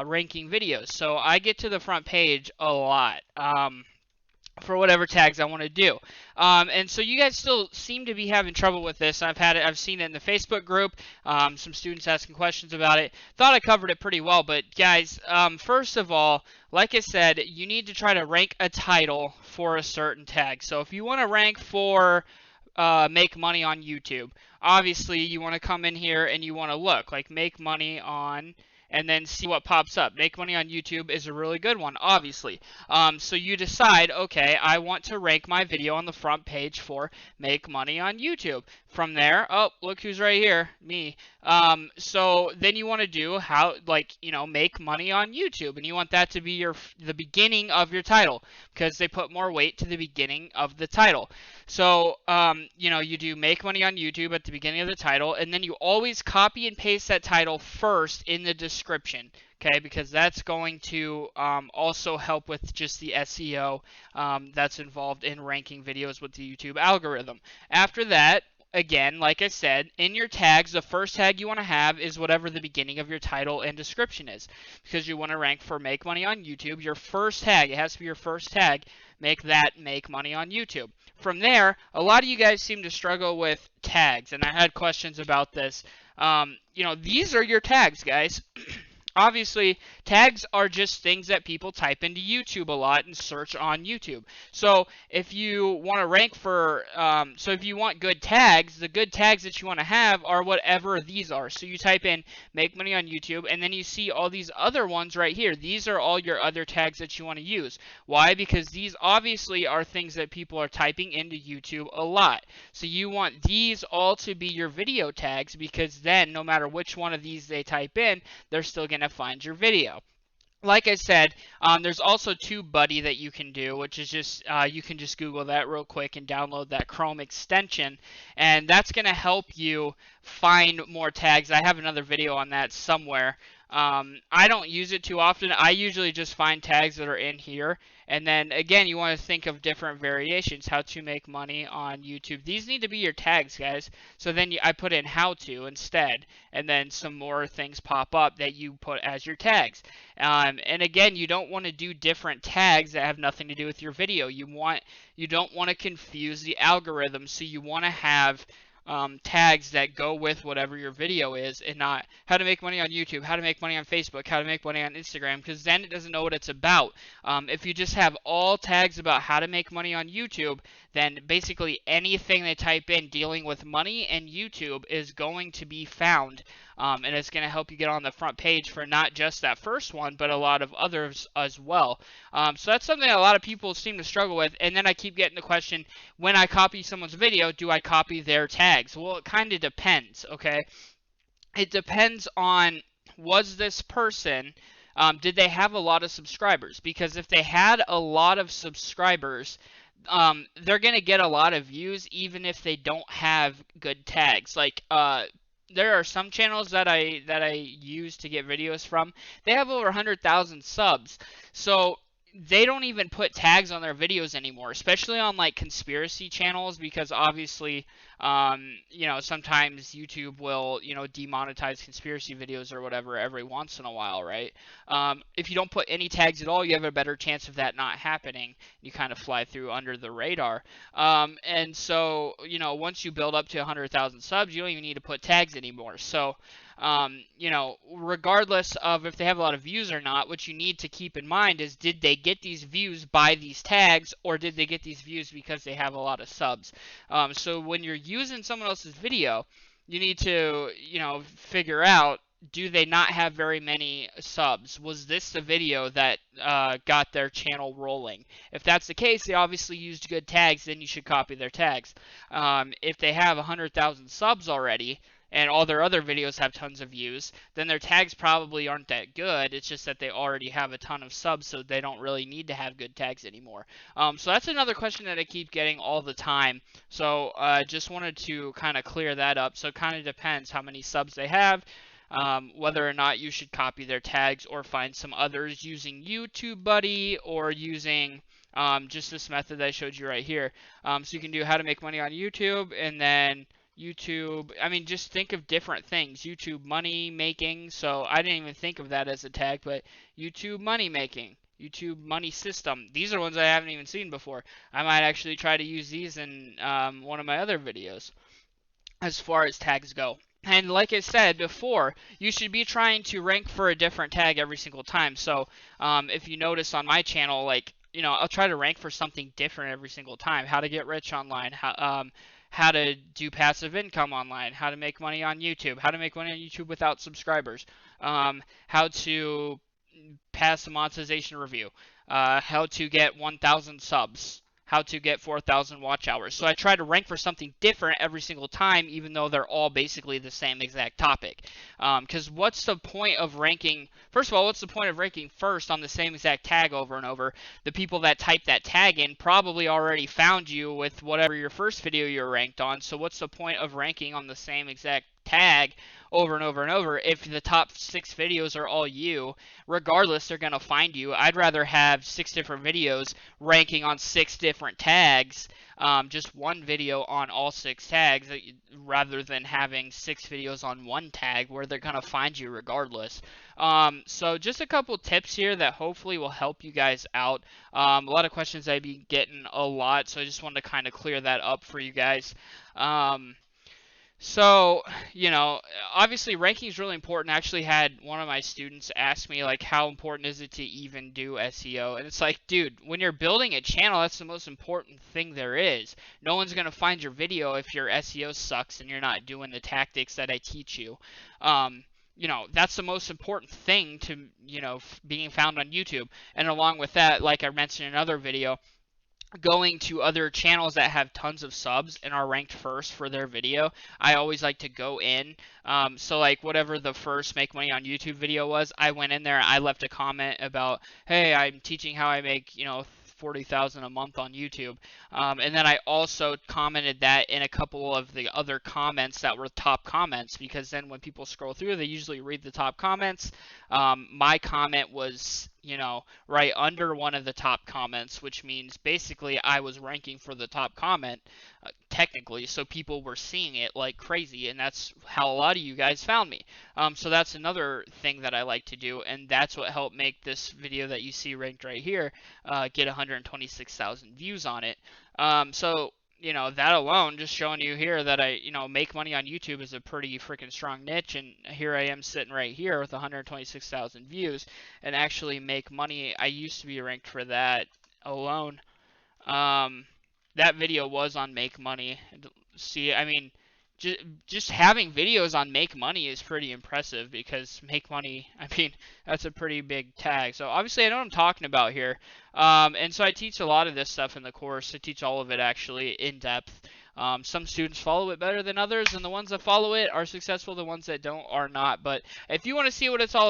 ranking videos. So I get to the front page a lot. For whatever tags I want to do. And so you guys still seem to be having trouble with this. I've seen it in the Facebook group, some students asking questions about it. Thought I covered it pretty well, but guys, first of all, like I said, you need to try to rank a title for a certain tag. So if you want to rank for make money on YouTube, obviously you want to come in here and you want to look like make money on, and then see what pops up. Make money on YouTube is a really good one, obviously. So you decide, okay, I want to rank my video on the front page for make money on YouTube. From there, oh, look who's right here, me. So then you want to do make money on YouTube, and you want that to be the beginning of your title, because they put more weight to the beginning of the title. So, you do make money on YouTube at the beginning of the title, and then you always copy and paste that title first in the description, okay, because that's going to also help with just the SEO that's involved in ranking videos with the YouTube algorithm. After that, again, like I said, in your tags, the first tag you want to have is whatever the beginning of your title and description is, because you want to rank for make money on YouTube. Your first tag, it has to be your first tag, make that make money on YouTube. From there, a lot of you guys seem to struggle with tags, and I had questions about this. These are your tags, guys. Obviously, tags are just things that people type into YouTube a lot and search on YouTube. So if you want to rank for, if you want good tags, the good tags that you want to have are whatever these are. So you type in make money on YouTube, and then you see all these other ones right here. These are all your other tags that you want to use. Why? Because these obviously are things that people are typing into YouTube a lot. So you want these all to be your video tags, because then no matter which one of these they type in, they're still going to find your video. Like I said, there's also TubeBuddy that you can do, which is just, you can just Google that real quick and download that Chrome extension, and that's going to help you find more tags. I have another video on that somewhere. I don't use it too often. I usually just find tags that are in here. And then, again, you want to think of different variations, how to make money on YouTube. These need to be your tags, guys. So then I put in how to instead, and then some more things pop up that you put as your tags. And again, you don't want to do different tags that have nothing to do with your video. You don't want to confuse the algorithm, so you want to have tags that go with whatever your video is, and not how to make money on YouTube, how to make money on Facebook, how to make money on Instagram, because then it doesn't know what it's about. If you just have all tags about how to make money on YouTube, then basically anything they type in dealing with money and YouTube is going to be found, and it's going to help you get on the front page for not just that first one, but a lot of others as well. So that's something a lot of people seem to struggle with. And then I keep getting the question, when I copy someone's video, do I copy their tags? Well, it kind of depends, okay? It depends on, was this person, did they have a lot of subscribers? Because if they had a lot of subscribers, they're going to get a lot of views even if they don't have good tags. Like, there are some channels that I use to get videos from. They have over 100,000 subs. So they don't even put tags on their videos anymore, especially on like conspiracy channels, because obviously, sometimes YouTube will, demonetize conspiracy videos or whatever every once in a while, right? If you don't put any tags at all, you have a better chance of that not happening. You kind of fly through under the radar. And so, once you build up to 100,000 subs, you don't even need to put tags anymore. So, regardless of if they have a lot of views or not, what you need to keep in mind is, did they get these views by these tags, or did they get these views because they have a lot of subs? So when you're using someone else's video, you need to, figure out, do they not have very many subs? Was this the video that got their channel rolling? If that's the case, they obviously used good tags, then you should copy their tags. If they have 100,000 subs already, and all their other videos have tons of views, then their tags probably aren't that good. It's just that they already have a ton of subs, so they don't really need to have good tags anymore. So that's another question that I keep getting all the time. So just wanted to kind of clear that up. So it kind of depends how many subs they have, whether or not you should copy their tags or find some others using YouTubeBuddy or using just this method that I showed you right here. So you can do how to make money on YouTube, and then YouTube, I mean, just think of different things. YouTube money making, so I didn't even think of that as a tag, but YouTube money making, YouTube money system. These are ones I haven't even seen before. I might actually try to use these in one of my other videos as far as tags go. And like I said before, you should be trying to rank for a different tag every single time. So if you notice on my channel, like, you know, I'll try to rank for something different every single time. How to get rich online, how to do passive income online, how to make money on YouTube, how to make money on YouTube without subscribers, how to pass a monetization review, how to get 1,000 subs, how to get 4,000 watch hours. So I try to rank for something different every single time, even though they're all basically the same exact topic. Because what's the point of ranking? First of all, what's the point of ranking first on the same exact tag over and over? The people that type that tag in probably already found you with whatever your first video you were ranked on. So what's the point of ranking on the same exact tag over and over and over if the top 6 videos are all you? Regardless, they're going to find you. I'd rather have 6 different videos ranking on 6 different tags, just one video on all 6 tags, rather than having 6 videos on one tag where they're going to find you regardless. So just a couple tips here that hopefully will help you guys out. A lot of questions I've been getting a lot, so I just wanted to kind of clear that up for you guys. So, you know, obviously ranking is really important. I actually had one of my students ask me, like, how important is it to even do SEO? And it's like, dude, when you're building a channel, that's the most important thing there is. No one's going to find your video if your SEO sucks and you're not doing the tactics that I teach you. You know, that's the most important thing to, you know, being found on YouTube. And along with that, like I mentioned in another video, going to other channels that have tons of subs and are ranked first for their video, I always like to go in. So like whatever the first Make Money on YouTube video was, I went in there, I left a comment about, hey, I'm teaching how I make, you know, 40,000 a month on YouTube. And then I also commented that in a couple of the other comments that were top comments, because then when people scroll through, they usually read the top comments. My comment was, you know, right under one of the top comments, which means basically I was ranking for the top comment, technically, so people were seeing it like crazy, and that's how a lot of you guys found me. So that's another thing that I like to do, and that's what helped make this video that you see ranked right here get 126,000 views on it. So, you know, that alone, just showing you here that I, you know, make money on YouTube is a pretty freaking strong niche, and here I am sitting right here with 126,000 views, and actually make money. I used to be ranked for that alone. That video was on Make Money. See, I mean, just having videos on Make Money is pretty impressive, because Make Money, I mean, that's a pretty big tag. So obviously I know what I'm talking about here. And so I teach a lot of this stuff in the course. I teach all of it actually in depth. Some students follow it better than others, and the ones that follow it are successful. The ones that don't are not. But if you want to see what it's all about,